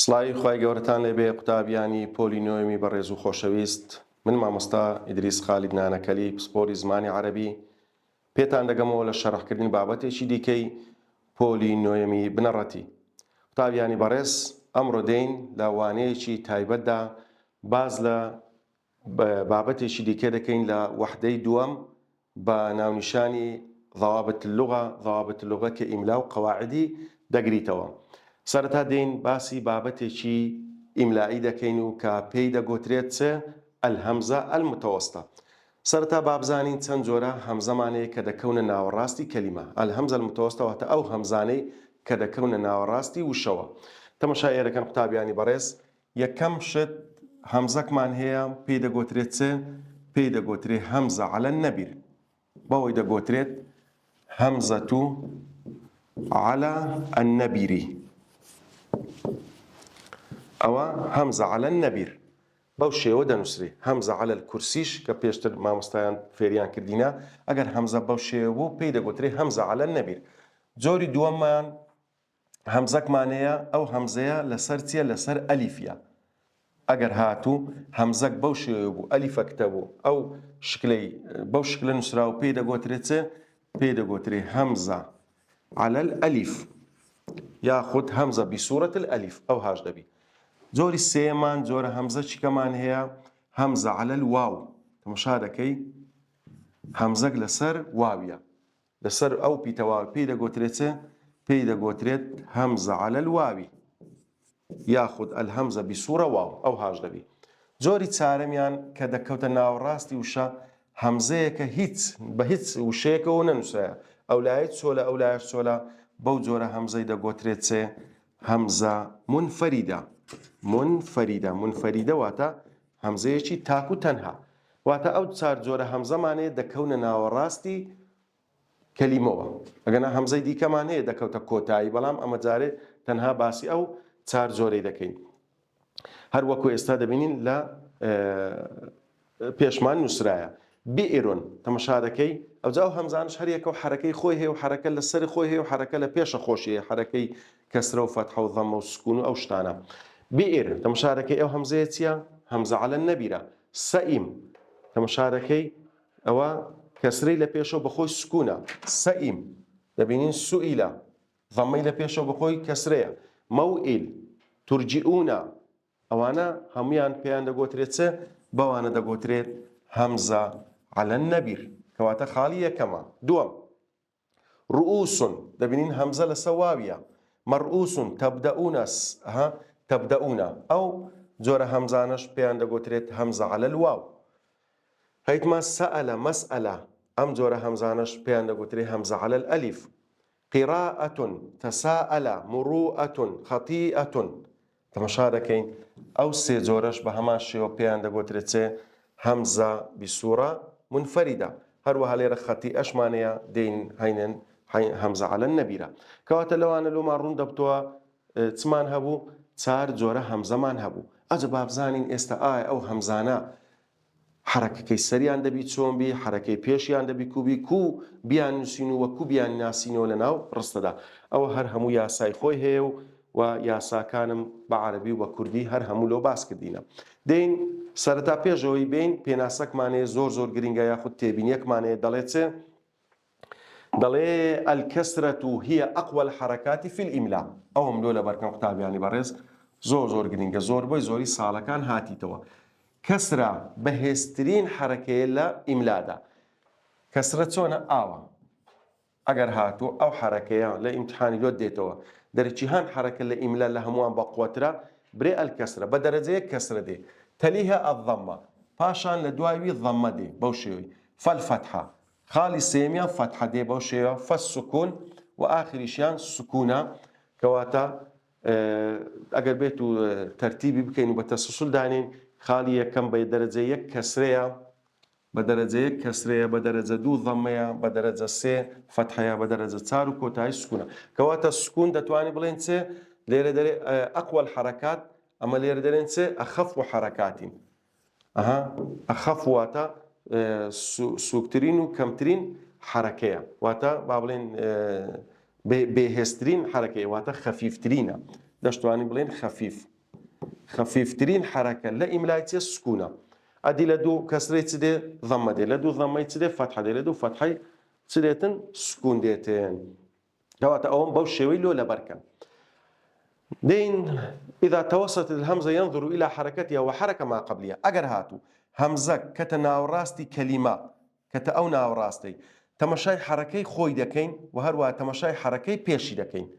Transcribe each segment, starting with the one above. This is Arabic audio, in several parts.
سڵاوی خوای گەورەتان لێبێ قوتابیانی پۆلینۆمی بەڕێز و خۆشەویست. من مامۆستا ئیدریس خالید نانەکەلی پسپۆری زمانی عەرەبی پێتان دەگەمەوە لە شەڕحکردنی بابەتێکی دیکەی پۆلینۆمی بنەڕەتی. قوتابیانی بەڕێز، ئەمڕۆ دێین لە وانەیەکی تایبەتدا باز لە بابەتێکی دیکە دەکەین لە وەحدەی دووەم بە ناونیشانی ضوابط اللغة کە ئیملا و قەواعدی دەگریتەوە. سەرەتا دێین باسی بابەتێکی ئیملایی دەکەین و کە پێی دەگوترێت چ ئەلهەمزە ئەلمتەوەسطە. سەرەتا بابزانین چەند جۆرە هەمزەمانەیە کە دەکەونە ناوەڕاستی کەلیمە. ئەلهەمزە ئەلمتەوەسطە واتە ئەو هەمزانەی کە دەکەونە ناوەڕاستی وشەوە. تەماشای ئێرەکەن قوتابیانی بەڕێز، یەکەم شت هەمزەکمان هەیە پێی دەگوترێت چ؟ پێی دەگوترێت هەمزە عەلە النەبیر. بەوەی دەگوترێت هەمزەتو عەلە النەبیری. ئەوە هەمزە عەلە النەبیر بەو شێوە دەنووسرێ. هەمزە عەلە الکورسیش کە پێشتر مامۆستایان فێریان کردینە، ئەگەر هەمزە بەو شێوە بوو پێی دەگوترێت هەمزە عەلە النەبیر. جۆری دووەممان هەمزەکمانەیە، ئەو هەمزەیە لەسەر چیە؟ لەسەر ئەلیفە. ئەگەر هاتوو هەمزەک بەو شێوە بوو، ئەلیفەکتە بوو، ئەو شکلەی بەو شکلە نووسراوە پێی دەگوترێت چ؟ پێی دەگوترێت هەمزە عەلە الئەلیف یاخود هەمزە بسوورەت الئەلیف، ئەو هاش دەبی. جۆری سێمان جۆرە هەمزە چیکەمان هەیە؟ هەمزە عەلە الواو. تەماشا دەکەی هەمزەک لەسەر واویە، لەسەر ئەو پیتەواوی پێی دەگوترێت چ؟ پێی دەگوترێت هەمزە عەلە الواوی یاخود ئەلهەمزە بسوورە واو، ئەو هاش دەبی. جۆری چارەمیان کە دەکەوتە ناوەڕاستی وشە، هەمزەیەکە بە هیچ وشەیەکەوە نەنووسایە، ئەو لایەت چۆلە ئەو لایەش چۆلە، بەو جۆرە هەمزەی دەگوترێت چێ؟ هەمزە منفەریدە. منفەریدە واتە هەمزەیەکی تاک و تەنها. واتە ئەو چار جۆرە هەمزەمانەیە دەکەونە ناوەڕاستی کەلیمەوە. ئەگەنا هەمزەی دیکەمان هەیە دەکەوتە کۆتایی، بەڵام ئەمە جارێ تەنها باسی ئەو چار جۆرەی دەکەین. هەر وەکو ئێستا دەبینین لە پێشمان نووسرایە بئرون. تەماشا دەکەی ئەوجا ئەو هەمزانش هەر یەکە و حرەکەی خۆی هەیە و حرەکە لەسەری خۆی هەیە و حرەکە لە پێشە خۆشی هەیە، حرەکەی کەسرە و فەتحە و ضەممە و سکون و ئەو شتانە. بئر تەماشا دەکەی ئەو هەمزەیە چییە؟ هەمزە عەلە النەبیرە. سەئیم تەماشا دەکەی ئەوە کەسرەی لە پێشەوە بەخۆی سکونە، سەئیم. دەبینین سوئیلە، ضەممەی لە پێشەوە بەخۆی کەسرەیە. مەوئیل، تورجئونە، ئەوانە هەمویان پێیان دەگوترێت چ؟ بەوانە دەگوترێت هەمزە عەلە النەبیر کەواتە خاڵی یەکەمە. دووەم ڕوئوسن، دەبینین هەمزە لەسەر واویە. مەڕئوسن، تەبدەئونە، ئەو جۆرە هەمزانەش پێیان دەگوترێت هەمزە عەلە الواو. هەیتمان سەئەلە، مەسئەلە، ئەم جۆرە هەمزانەش پێیان دەگوترێت هەمزە عەلە الئەلیف. قیراءەتن، تەساءەلە، مروءەتن، خەتیئەتن. تەماشا دەکەین ئەو سێ جۆرەش بە هەمان شێوە پێیان دەگوترێت چێ؟ هەمزە بسوورە منفەریدە. هەروەها لێرە خەتیئەشمانەیە دێین هەینێن هەمزە عەلە النەبیرە. کەواتە لەوانە لۆمان ڕوون دەبتەوە چمان هەبوو؟ چار جۆرە هەمزەمان هەبوو. ئەجە بابزانین ئێستا ئایا ئەو هەمزانە حرەکەکەی سەریان دەبی چۆن بی، حرەکەی پێشیان دەبی کوبی، کو بیان نووسین و وەکو بیان ناسینەوە لە ناو ڕستەدا. ئەوە هەر هەموو یاسای خۆی هەیە و یاساکانم بە عەرەبی و بە کوردی هەر هەموو لۆ باس کردینە. دێین سەرەتا پێشەوەی بین پێناسەکمانەیە زۆر گرینگە یاخود تێبینیەکمانەیە دەڵێت چێ؟ دەڵێ ئەلکەسرەتو هیە ئەقوە الحەرەکاتی فی الئیملا. ئەوم لۆ لەبەرکەم قوتابیانی بەڕێز زۆر گرینگە، زۆربەی زۆری ساڵەکان هاتیتەوە. کەسرە بەهێزترین حرەکەیە لە ئیملادا. کەسرە چۆنە؟ ئاوە. ئەگەر هاتوو ئەو حرەکەیە لە ئیمتحانی لۆت دێتەوە دەرەچی هەن حرەکە لە ئیملا لە هەمووان بەقووەترە برێ ئەلکەسرە، بە دەرەجەیە کەسرە دێ. تەلیهە ئەضەممە، پاشان لە دوایوی ضەممە دێ بەو شێوەی. فەلفەتحە، خاڵی سێمیان فەتحە دێ بەو شێوە. فەسسکون و ئاخریشیان سکوونە. کەواتە ئەگەر بێت و تەرتیبی بکەین و بە تەسەسوڵ دانین، خاڵی یەکەم بە دەرەجە یەک کەسرەیە، بە دەرەجە یەک کەسرەیە، بە دەرەجە دوو ضەممەیە، بە دەرەجە سێ فەتحەیە، بە دەرەجە چار و کۆتایی سکوونە. کەواتە سکوون دەتوانین بڵێن چێ؟ لێرە دەرێ ئەقوە الحەرەکات، ئەمە لێرە دەرێن چێ؟ ئەخەف و حەرەکاتین. ئەخەف واتە سووکترین و کەمترین حرەکەیە، واتە با بڵێن بێهێزترین حرەکەیە، واتە خەفیفترینە. دەشتوانی بڵێن خەفیف. خەفیفترین حرەکە لە ئیملای چێ سکوونە. ئەدی لە دوو کەسرەی چ دێ ضەممە دێ، لە دوو ضەممەی چ دێ فەتحە دێ، لە دوو فەتحەی چ دێتن سکوون دێتن. کەواتە ئەوەم بەو شێوەی لۆ لەبەرکەن. دين إذا توسطت الهمزة ينظر إلى حركتها وحركة ما قبلها أجر هاتو همزة كتناوراستي كلمة كتأو ناوراستي تمشاي حركي خوي دكين وهروا تمشاي حركي بيشي دكين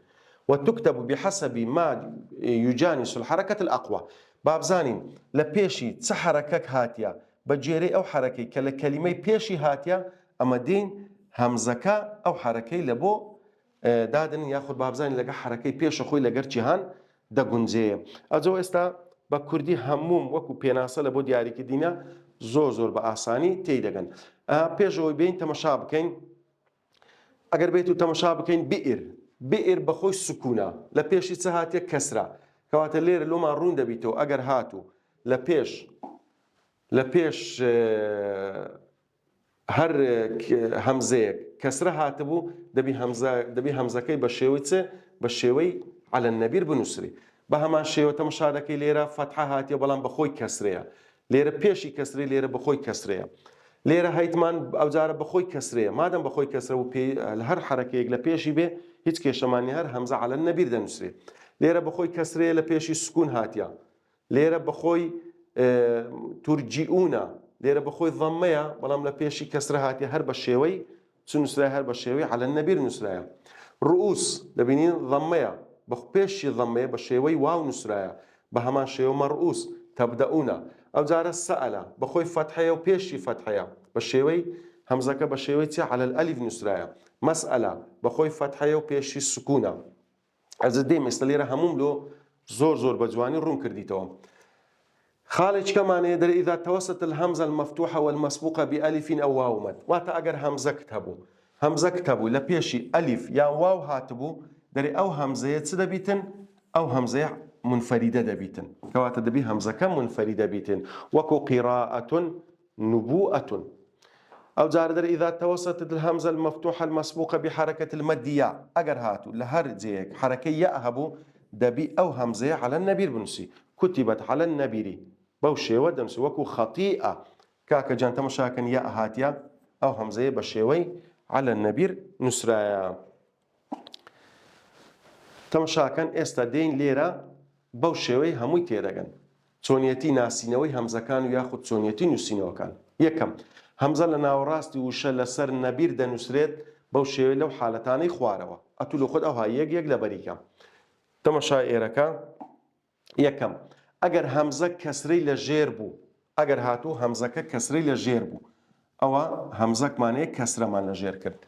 وتكتب بحسب ما يجانس الحركة الأقوى باب زانين لبيشي تحركك هاتيا بجيري أو حركي كلمة بيشي هاتيا أما دين همزة أو حركي لبو دادن یاخود بابزانی لەگە حرەکەی پێشە خۆی لەگەر جیهان دەگونجێ. ئەجۆ ئێستا بە کوردی هەموم وەکو پێناسە لە بۆ دیاریکردینە زۆر بە ئاسانی تێدەگەن. پێشەوەی بین تەمەشا بکەین ئەگەر بێت و تەمەشا بکەین بئر بەخۆی سکوونە لە پێشی چ هاتیە کەسرە کەواتە لێرە لۆمان ڕوون دەبیتەوە ئەگەر هاتوو لە پێش هەر هەمزەیەک کەسرە هاتبوو دەبی هەمزەکەی بە شێوەی چ بە شێوەی عەلە النەبیر بنووسری بە هەمان شێوە تەماشا دەکەی لێرە فەتحە هاتیە بەڵام بەخۆی کەسرەیە لێرە پێشی کەسرەی لێرە بەخۆی کەسرەیە لێرە هەیتمان ئەوجارە بەخۆی کەسرەیە مادەم بەخۆی کەسرە و لە هەر حرەکەیەک لە پێشی بێ هیچ کێشەمانی هەر هەمزە عەلە النەبیر دەنووسرێ لێرە بەخۆی کەسرەیە لە پێشی سکون هاتیە لێرە بەخۆی تورجیئونە لێرە بەخۆی ضەممەیە بەڵام لە پێشی کەسرە هاتیە هەر بە شێوەی چ نووسرای هەر بە شێوەی عەلە النەبیر نووسرایە ڕؤوس دەبینین ضەممەیە بە پێشی ضەممەیە بە شێوەی واو نووسرایە بە هەمان شێوە مەڕؤوس تەبدەئونە ئەوجارە سەئەلە بەخۆی فەتحەیە و پێشی فەتحەیە بە شێوەی هەمزەکە بە شێوەی چی عەلە الئەلیف نووسرایە مەسئەلە بەخۆی فەتحەیە و پێشی سکوونە ئەزت دێم ئێستا لێرە هەموم لۆ زۆر بە جوانی ڕوون کردیتەوە خالج كمان يدري إذا توسط الهمزة المفتوحة والمسبوقة بألف أو واو مد واتا أجر همزة كتبو لبيشي ألف يا واو هاتبو دري أو همزة يتسدبيتن أو همزة منفردة دبيتن كواتا دبي همزة كم منفردة بيتن وكو قراءة نبوءة أو جار إذا توسطت الهمزة المفتوحة المسبوقة بحركة المدية أجر هاتو لهر زيك حركة يأهبو دبي أو همزة على النبير بنسي كتبت على النبير بوشيوة دمس وكو خطيئة كاكا جان تمشاكن يا هاتيا أو همزة بشيوي على النبير نسرايا تمشاكن استدين ليرة بوشيوي هموي تيرغن چونيتي ناسينوي همزة كانوا ياخد چونيتي نسينو كان يكم همزة لنا وراستي وشل سر النبير دا نسريت بوشيوي لو حالتاني خواروا أتولو خد أو هاي يك لبريكا تمشا إيركا یەکەم ئەگەر هەمزە کەسرەی لە ژێر بوو ئەگەر هاتوو هەمزەکە کەسرەی لە ژێر بوو ئەوە هەمزەکمانەیە کەسرەمان لە ژێر کرد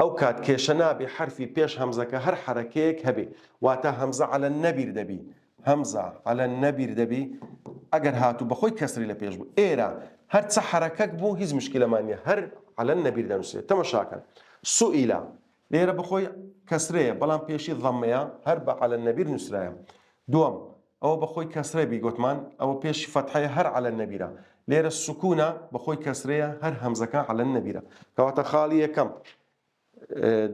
ئەو کات کێشە نابێ حرفی پێش هەمزەکە هەر حرەکەیەک هەبێ واتە هەمزە عەلە النەبیر دەبی هەمزە عەلە النەبیر دەبی ئەگەر هاتوو بەخۆی کەسری لە پێش بوو ئێرە هەر چە حرەکەک بوو هیچ مشکلەمان نییە هەر عەلە النەبیر دەنووسێت تەماشاکەن سوئیلە لێرە بەخۆی کەسرەیە بەڵام پێشی ضەممەیە هەر بە عەلە النەبیر نووسرایە دووەم ئەوە بەخۆی کەسرە بی گوتمان ئەوە پێشی فەتحەیە هەر عەلە النەبیرە لێرە سکوونە بەخۆی کەسرەیە هەر هەمزەکە عەلە النەبیرە کەواتە خاڵی یەکەم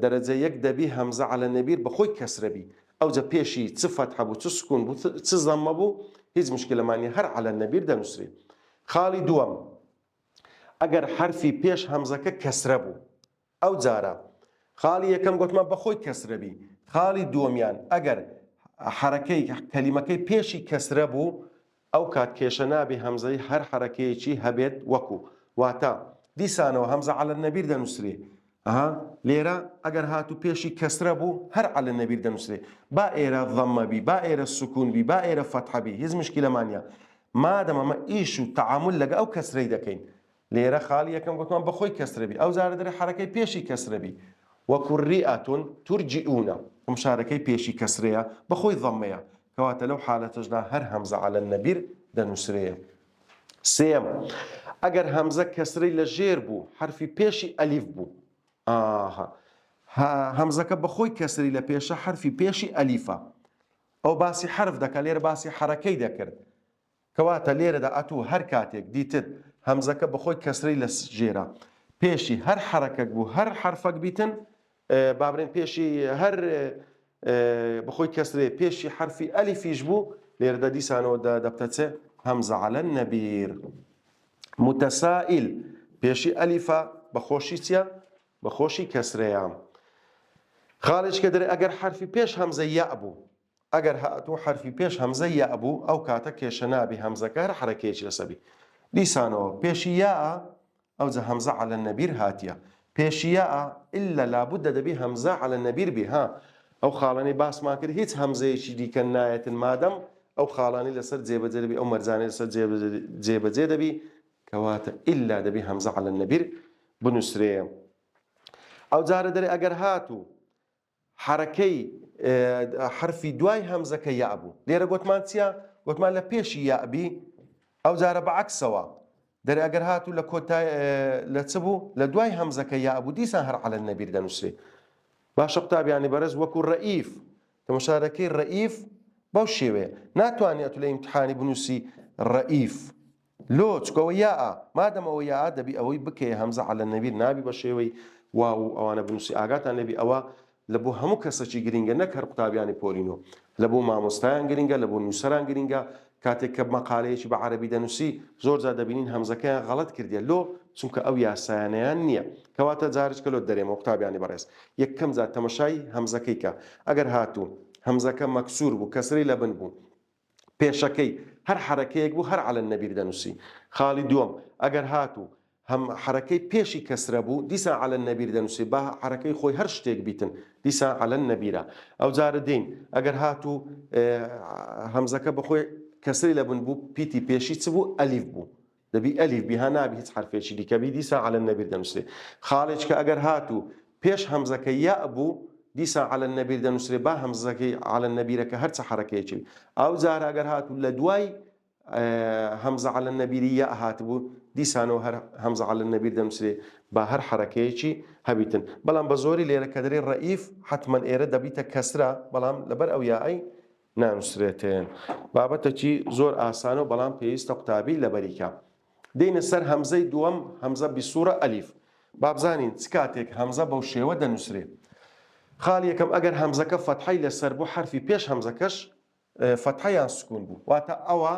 دەرەجە یەک دەبی هەمزە عەلە النەبیر بەخۆی کەسرە بی ئەوجە پێشی چ فەتحە بوو چ سکوون بوو چ ضەممە بوو هیچ مشکلەمانی هەر عەلە النەبیر دەنووسرێت خاڵی دووەم ئەگەر حرفی پێش هەمزەکە کەسرە بوو ئەو جارە خاڵی یەکەم گوتمان بەخۆی کەسرە بی خاڵی دووەمیان ئەگەر حرەکەی کەلیمەکەی پێشی کەسرە بوو ئەو کات کێشە نابێ هەمزەی هەر حرەکەیەکی هەبێت وەکو واتە دیسانەوە هەمزە عەلە النەبیر دەنووسرێ لێرە ئەگەر هاتوو پێشی کەسرە بوو هەر عەلە النەبیر دەنووسرێ با ئێرە ضەممە بی با ئێرە سکوون بی با ئێرە فەتحە بی هیچ مشکلەمانە مادەم ئەمە ئیش و تەعامل لەگە ئەو کەسرەی دەکەین لێرە خاڵی یەکەم گوتمان بەخۆی کەسرە بی ئەو جارە دەرێ حرەکەی پێشی کەسرە بی وەکو ڕیئەتون تورجیئونە ئەم شارەکەی پێشی کەسرەیە بەخۆی ضەممەیە کەواتە لەو حالەتەشدا هەر هەمزە عەلە النەبیر دەنووسرێ سێم ئەگەر هەمزە کەسرەی لە ژێر بوو حرفی پێشی ئەلیف بوو هەمزەکە بەخۆی کەسری لە پێشە حرفی پێشی ئەلیفە ئەو باسی حرف دەکات لێرە باسی حرەکەی دەکرد کەواتە لێرەدا ئەتوو هەر کاتێک دیتت هەمزەکە بەخۆی کەسرەی لە ژێرە پێشی هەر حرەکەک بوو هەر حرفەک بیتن بابرێن پێشی هەر بخۆی کەسرێ پێشی حرفی ئەلیفیش بوو لێرەدا دیسانەوە دەبتە چێ هەمزە عەلە النەبیر. متەسائیل پێشی ئەلیفە بەخۆشی چییە؟ بەخۆشی کەسرەیە. خاڵێککە دەرێ ئەگەر حرفی پێش هەمزە یا بوو، ئەگەر هاتوو حرفی پێش هەمزە یا بوو ئەو کاتە کێشە نابی هەمزەکە هەر حرەکەیەکی لەسەبی. دیسانەوە پێشی یا ئەوجە هەمزە عەلە النەبیر هاتیە. پێشی یا ئللا لابودە دەبی هەمزە عەلە النەبیر بی ها. ئەو خاڵانەی باسمان کرد هیچ هەمزەیەکی دیکە نایەتن مادەم ئەو خاڵانی لەسەر جێبەجێ دەبی ئەو مەرجانەی لەسەر جێبەجێ دەبی کەواتە ئللا دەبی هەمزە عەلە النەبیر بنووسرێ. ئەو جارە دەرێ ئەگەر هاتوو حرەکەی حرفی دوای هەمزەکە یا بوو لێرە گوتمان چییە؟ گوتمان لە پێشی یابی ئەو جارە بەعەکسەوە دەرێ ئەگەر هاتوو لە کۆتای لە چ بوو لە دوای هەمزەکە یا بوو دیسان هەر عەلە النەبیر دەنووسێ. باشە قوتابیانی بەڕێز وەکو ڕەئیف تەماشاکەی ڕەئیف بەو شێوەیە ناتوانێت لە ئیمتحانی بنووسی ڕەئیف لۆ چکەوە یاە مادەمەوە یا دەبی ئەوەی بکەیە هەمزە عەلە النەبیر نابی بە شێوەی واو ئەوانە بنووسی ئاگاتان لەبی ئەوە لە بۆ هەموو کەسێکی گرنگە نەک هەر قوتابیانی پۆلینۆ لە بۆ مامۆستایان گرنگە لە بۆ نووسەران گرنگە کاتێک کە مەقالەیەکی بە عەرەبی دەنووسی زۆر جار دەبینین هەمزەکەیان غەڵەت کردیە لۆ چونکە ئەو یاسایانەیان نییە کەواتە جارێککە لۆ دەرێمەوە قوتابیانی بەڕێز یەکەم جار تەماشای هەمزەکەی کە ئەگەر هاتوو هەمزەکە مەکسوور بوو کەسری لە بن بوو پێشەکەی هەر حرەکەیەک بوو هەر عەلە النەبیر دەنووسی. خاڵی دووەم ئەگەر هاتوو هەم حرەکەی پێشی کەسرە بوو دیسان عەلە النەبیر دەنووسی با حرەکەی خۆی هەر شتێک بیتن دیسان عەلە النەبیرە. ئەو جارە دێین ئەگەر هاتوو هەمزەکە بەخۆی کەسری لە بن بوو پیتی پێشی چ بوو ئەلیف بوو دەبی ئەلیف بی هەنابی هیچ حرفێکی دیکەبی دیسان عەلە النەبیر دەنووسێ. خاڵێککە ئەگەر هاتوو پێش هەمزەکە یا بوو دیسان عەلە النەبیر دەنووسێ با هەمزەکەی عەلە النەبیرەکە هەرچە حرەکەیەکی ئەو جارە ئەگەر هاتوو لە دوای هەمزە عەلە النەبیری یا هاتبوو دیسانەوە هەر هەمزە عەلە النەبیر دەنووسێ با هەر حرەکەیەکی هەبیتن. بەڵام بە زۆری لێرە کە دەرێ ڕەئیف حتمەن ئێرە دەبیتە کەسرە بەڵام لەبەر ئەو یائی نانووسرێتێن. بابەتێکی زۆر ئاسانە و بەڵام پێویستە قوتابی لەبەریکە. دێنە سەر هەمزەی دووەم هەمزە بیسوورە ئەلیف. بابزانین چ کاتێک هەمزە بەو شێوە دەنووسرێ. خاڵی یەکەم ئەگەر هەمزەکە فەتحەی لەسەر بوو حرفی پێش هەمزەکەش فەتحەیان سکون بوو واتە ئەوە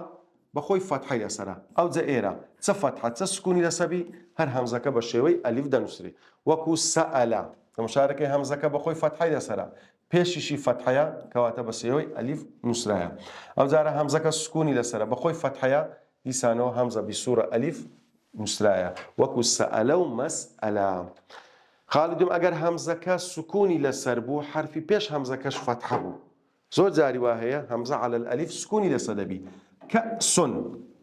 بەخۆی فەتحەی لەسەرە ئەو جە ئێرە چە فەتحە چە سکونی لەسەبی هەر هەمزەکە بە شێوەی ئەلیف دەنووسرێ وەکو سەئەلە تەماشارەکەی هەمزەکە بەخۆی فەتحەی لەسەرە پێشیشی فەتحەیە کەواتە بە شێوەی ئەلیف نووسرایە. ئەو جارە هەمزەکە سکونی لەسەرە بەخۆی فەتحەیە دیسانەوە هەمزە بیسوورە ئەلیف نووسرایە وەکو سەئەلە و مەسئەلە. خاڵی دوم ئەگەر هەمزەکە سکونی لەسەر بوو حرفی پێش هەمزەکەش فەتحە بوو زۆر جاری وا هەیە هەمزە عەلە الئەلیف سکونی لەسەر دەبی کەسن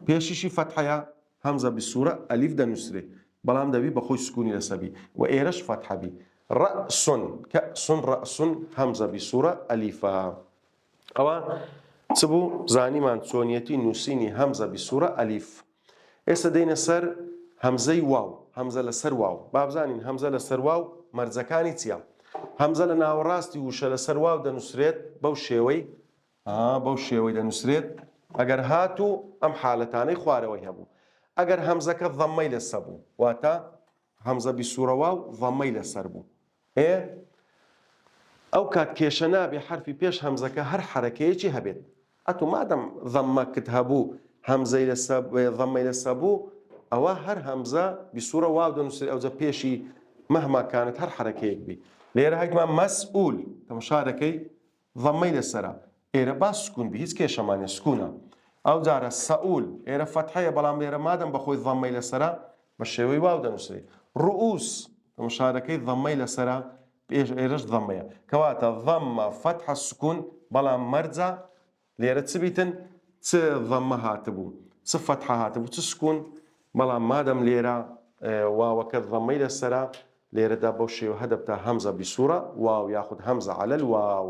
پێشیشی فەتحەیە هەمزە بیسوورە ئەلیف دەنووسرێ بەڵام دەبی بەخۆی سکونی لەسەبی و ئێرەش فەتحەبی ڕەئسن کەسن ڕەئسن هەمزە بیسوورە ئەلیفە. ئەوە چ بوو زانیمان چۆنیەتی نووسینی هەمزە بیسوورە ئەلیف. ئێستا دێنە سەر هەمزەی واو هەمزە لەسەر واو. بابزانین هەمزە لەسەر واو مەرجەکانی چییە؟ هەمزە لە ناوەڕاستی وشە لەسەر واو دەنووسرێت بەو شێوەی دەنووسرێت ئەگەر هاتوو ئەم حالەتانەی خوارەوەی هەبوو. ئەگەر هەمزەکە ضەممەی لەسەر بوو واتە هەمزە بیسوورە واو ضەممەی لەسەر بوو ئەو کات کێشە نابێ حرفی پێش هەمزەکە هەر حرەکەیەکی هەبێت ئەتو مادەم ضەممەکت هەبوو هەمزەی ضەممەی لەسەر بوو ئەوە هەر هەمزە بیسوورە واو دەنووسێت ئەوجە پێشی مەهما کانت هەر حرەکەیەک بی. لێرە هەیتمان مەسئول تەماشارەکەی ضەممەی لەسەرە ئێرە با سکون بی هیچ کێشەمانێ سکونە. ئەو جارە سەئول ئێرە فەتحەیە بەڵام لێرە مادەم بەخۆی ضەممەی لەسەرە بە شێوەی واو دەنووسێ. ڕوئوس تەماشارەکەی ضەممەی لەسەرە پێش ئێرەش ضەممەیە کەواتە ضەممە فەتحە سکون بەڵام مەرجە لێرە چ بیتن چ ضەممە هاتبوو چ فەتحە هاتبوو چ سکون بەڵام مادەم لێرە واوەکە ضەممەی لەسەرە لێرەدا بەو شێوە هەدەبتە هەمزە بیسوورە واو یاخود هەمزە عەلە الواو.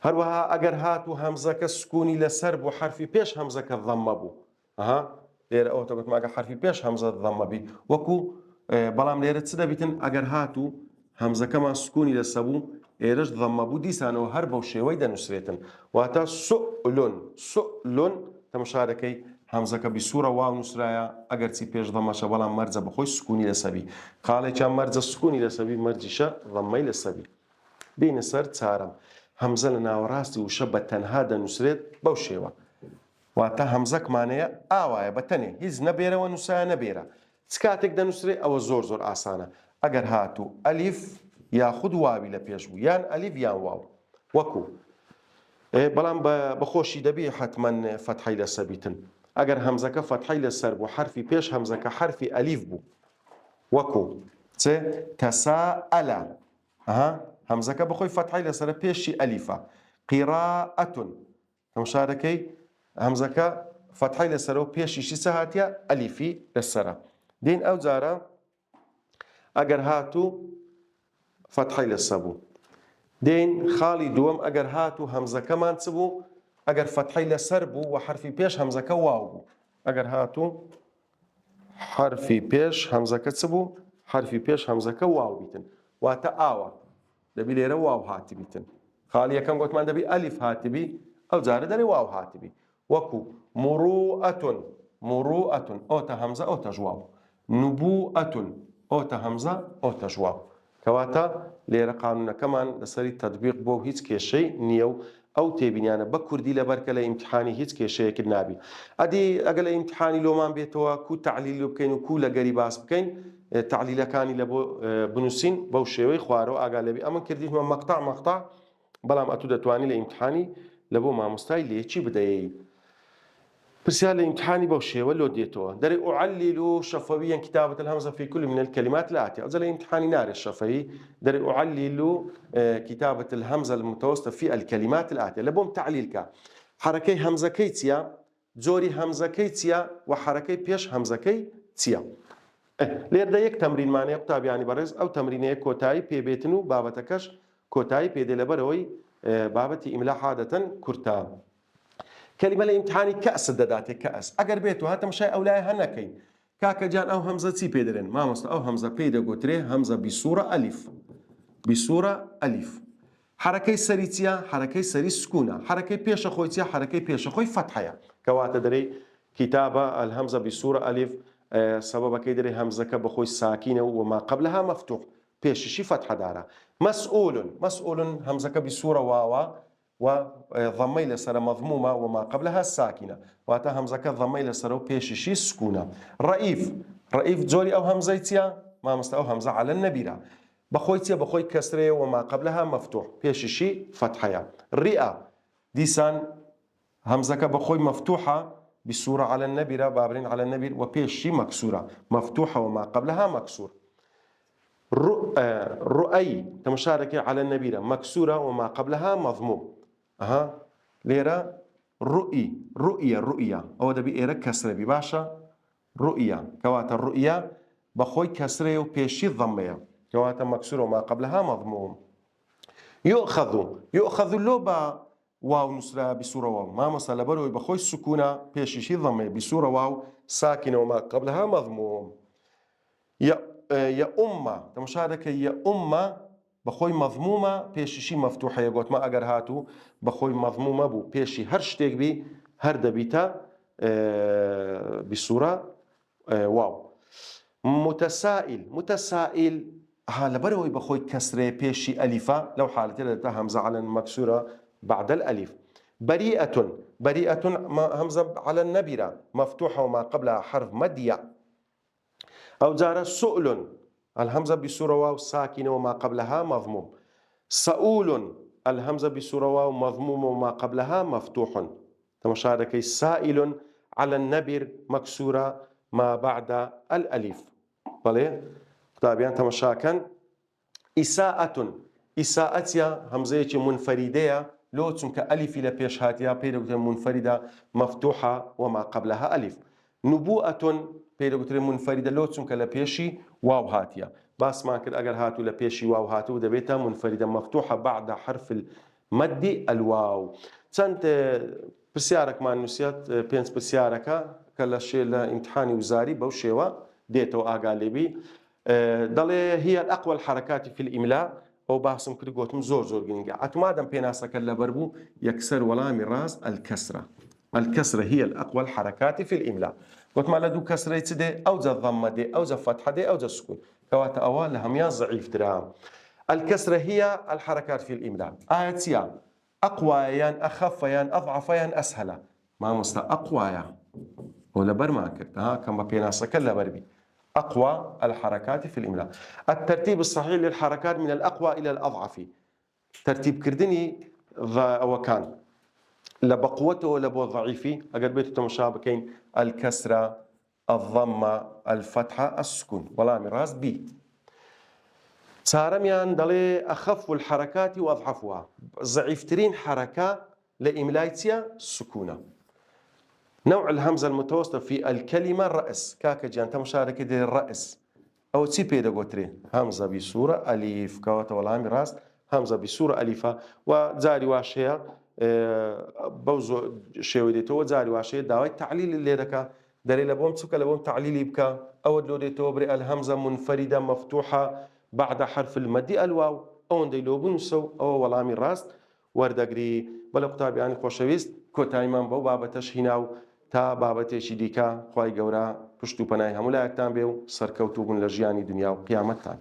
هەروەها ئەگەر هاتوو هەمزەکە سکونی لەسەر بوو حرفی پێش هەمزەکە ضەممە بوو لێرە ئەوە گوتم ئەگەر حرفی پێش هەمزە ضەممە بی وەکو بەڵام لێرە چ دەبیتن ئەگەر هاتوو هەمزەکەمان سکونی لەسەر بوو ئێرەش ضەممە بوو دیسانەوە هەر بەو شێوەی دەنووسرێتن واتە سؤلون تەماشارەکەی هەمزەکە بیسوورە واو نووسرایە ئەگەر چی پێش ضەممەشە بەڵام مەرجە بەخۆی سکونی لەسەبی خاڵێکیان مەرجە سکونی لەسەبی مەرجیشە ضەممەی لەسەبی. دێنە سەر چارەم هەمزە لە ناوەڕاستی وشە بە تەنها دەنووسرێت بەو شێوە واتە هەمزەکمانەیە ئاوایە بە تەنێ هیچ نەبێرەوە نووسایە نەبێرە چ کاتێک دەنووسرێت ئەوە زۆر ئاسانە ئەگەر هاتوو ئەلیف یاخود واوی لە پێش بوو یان ئەلیف یان واو وەکو بەڵام بەخۆشی دەبێ حتمما فەتحەی لەسەر بیتن ئەگەر هەمزەکە فەتحەی لەسەر بوو حرفی پێش هەمزەکە حرفی ئەلیف بوو وەکو چێ تەساءەلە هەمزەکە بخۆی فەتحەی لەسەر پێشی ئەلیفە قیراءەتون تەماشا دەکەی هەمزەکە فەتحەی لەسەرەوە پێشیشی چ هاتیە ئەلیفی لەسەرە دێن ئەو جارە ئەگەر هاتوو فەتحەی لەسەر بوو دێن خاڵی دووەم ئەگەر هاتوو هەمزەکەمان چ بوو ئەگەر فەتحەی لەسەر بوو و حرفی پێش هەمزەکە واو بوو ئەگەر هاتوو حرفی پێش هەمزەکە چ بوو حرفی پێش هەمزەکە واو بیتن واتە ئاوە دەبی لێرە واو هاتی بیتن خاڵی یەکەم گوتمان دەبی ئەلیف هاتبی ئەو جارە دەرێ واو هاتبی وەکو مروءەتون ئۆتە هەمزە ئۆتەش واو نبوءەتون ئۆتە هەمزە ئۆتەش واو کەواتە لێرە قانونەکەمان لەسەری تەطبیق بۆ هیچ کێشەی نییە و ئەو تێبینیانە بە کوردی لەبەرکە لە ئیمتحانی هیچ کێشەیەکت نابی ئەدی ئەگە لە ئیمتحانی لۆمان بێتەوە کو تەعلیل بکەین و کو لەگەری باس بکەین تعلیلەکانی لە بۆ بنووسین بەو شێوەی خوارەوە ئاگا لەبی ئەمە کردیمە مەقطع بەڵام ئەتوو دەتوانی لە ئیمتحانی لە بۆ مامۆستای لێچی بدەیە پرسیار لە ئیمتحانی بەو شێوە لۆ دێتەوە دەرێ أعلل شفويا كتابة الهمزة في كل من الكلمات الآتية أجل امتحاني نار الشفوي دەرێ أعلل كتابة الهمزة المتوسطة في الكلمات الآتية لبوم تعليلك حركي همزكي تيا جوري همزكي تيا وحركي بيش همزكي تيا لێرە یەک تەمرین مانەیە قوتابیانی بەڕێز ئەو تەمرینەیە کۆتایی پێبێتن و بابەتەکەش کۆتایی پێدێ لەبەرەوەی بابەتی ئیملا عادەتەن کورتە کەلیمە لە ئیمتحانی کەس دەداتێ کەس ئەگەر بێت و هاتەم شای ئەولای هەنەکەین کاکە جان ئەو هەمزە چی پێ دەرێن مامۆستا ئەو هەمزە پێی دەگوترێ هەمزە بیسوورە ئەلیف حرەکەی سەری چیە حرەکەی سەری سکوونە حرەکەی پێشە خۆی چیە حرەکەی پێشە خۆی فەتحەیە کەواتە دەرێ کتابە الهەمزە بیسوورە ئەلیف سببەکەی دەرێ هەمزەکە بەخۆی ساکینە و وما قبلها مەفتوح پێششی فەتحەدارە مەسئولون هەمزەکە بیسوورە واوە وضمي لسر مضمومة وما قبلها ساكنة واتا همزة ضمي لسر وبيششي سكونة رئيف جوري أو همزيتيا ما مست أو همزة على النبيرة بخوي كسرة وما قبلها مفتوح بيششي فتحيا رئة ديسان همزة بخوي مفتوحة بصورة على النبيرة بابرين على النبير وبيششي مكسورة مفتوحة وما قبلها مكسور رؤي تمشاركة على النبيرة مكسورة وما قبلها مضموم ليرة رؤية أو دبي إيرة كسرة بباشا رؤية كواتا الرؤية بخوي كسرة وبيشي ضمية كواتا مكسورة وما قبلها مضموم يؤخذ اللوبة واو نسرة بسورة واو ما مثلا بروي بخوي السكونة بيشي ضمية بسورة واو ساكنة وما قبلها مضموم يا أمة تمشارك يا أمة بخوي مضمومة بيشي مفتوحة يقول ما أجر هاتو بخوي مضمومة بو بيشي هر شتيك بي هر دبيتا بصورة واو متسائل لبروي بخوي كسرة بيشي ألفة لو حالتي لتا همزة على مكسورة بعد الألف بريئة همزة على النبرة مفتوحة وما قبلها حرف مدية أو جار سؤل الهمزة بصورة واو ساكنة وما قبلها مضموم سؤول الهمزة بصورة واو مضموم وما قبلها مفتوح تمشاركي سائل على النبر مكسورة ما بعد الألف طيب طبعا تمشاكن إساءة همزة منفردة لو تنك ألف إلى بيش هاتيا بيدو منفردة مفتوحة وما قبلها ألف نبوءة بيدو منفردة لو تنك لبيشي واو هاتيا باس ما كر أجر هاتو لبيشي واو هاتو دبيتها منفردة مفتوحة بعد حرف المد الواو تنت برسيارك مع النسيات بينس برسيارك كلا شيء لامتحاني وزاري بوشيوا ديتو أقالبي ضلي هي الأقوى الحركات في الإملاء أو باسم كده قوتم زور جنجا أتمادم بيناسك اللبربو يكسر ولام راس الكسرة هي الأقوى الحركات في الإملاء قلت ما لدو كسرة دي أو ذا ضمة دي أو ذا فتحة دي أو ذا سكون كواتا أوال لهم يا ضعيف درام الكسرة هي الحركات في الإملاء آياتيا أقويان أخفيان أضعفيان أسهل ما مستا أقويا ولا برما كرت ها كما بينا سكلا بربي أقوى الحركات في الإملاء. الترتيب الصحيح للحركات من الأقوى إلى الأضعف ترتيب كردني وكان لبقوته ولا ضعيفي أقد بيتو مشابكين الكسرة الضمة الفتحة السكون ولا مراس بي سارميان دلي أخف الحركات وأضعفها ضعيفترين حركة لإملايتيا سكونة. نوع الهمزة المتوسطة في الكلمة الرأس كاكا جان تمشاركة دي الرأس أو تسي بيدا قوتري همزة بصورة أليف كواتا والعامي راس همزة بصورة أليفة وزاري واشية بوزو شيوي ديتو وزاري واشية داوي تعليل اللي دكا داري لبوم تسوكا لبوم تعليلي بكا أود لو ديتو بري الهمزة منفردة مفتوحة بعد حرف المد الواو أو دي لوبون سو أو والعامي راس وردقري بلا قطابي عن خوشويست كوتايمان بو بابتش هناو تا بابەتێکی دیکە خوای گەورە پشت و پەنای هەموو لایەکتان بێ و سەرکەوتوو بوون لە ژیانی دنیا و قیامەتتان.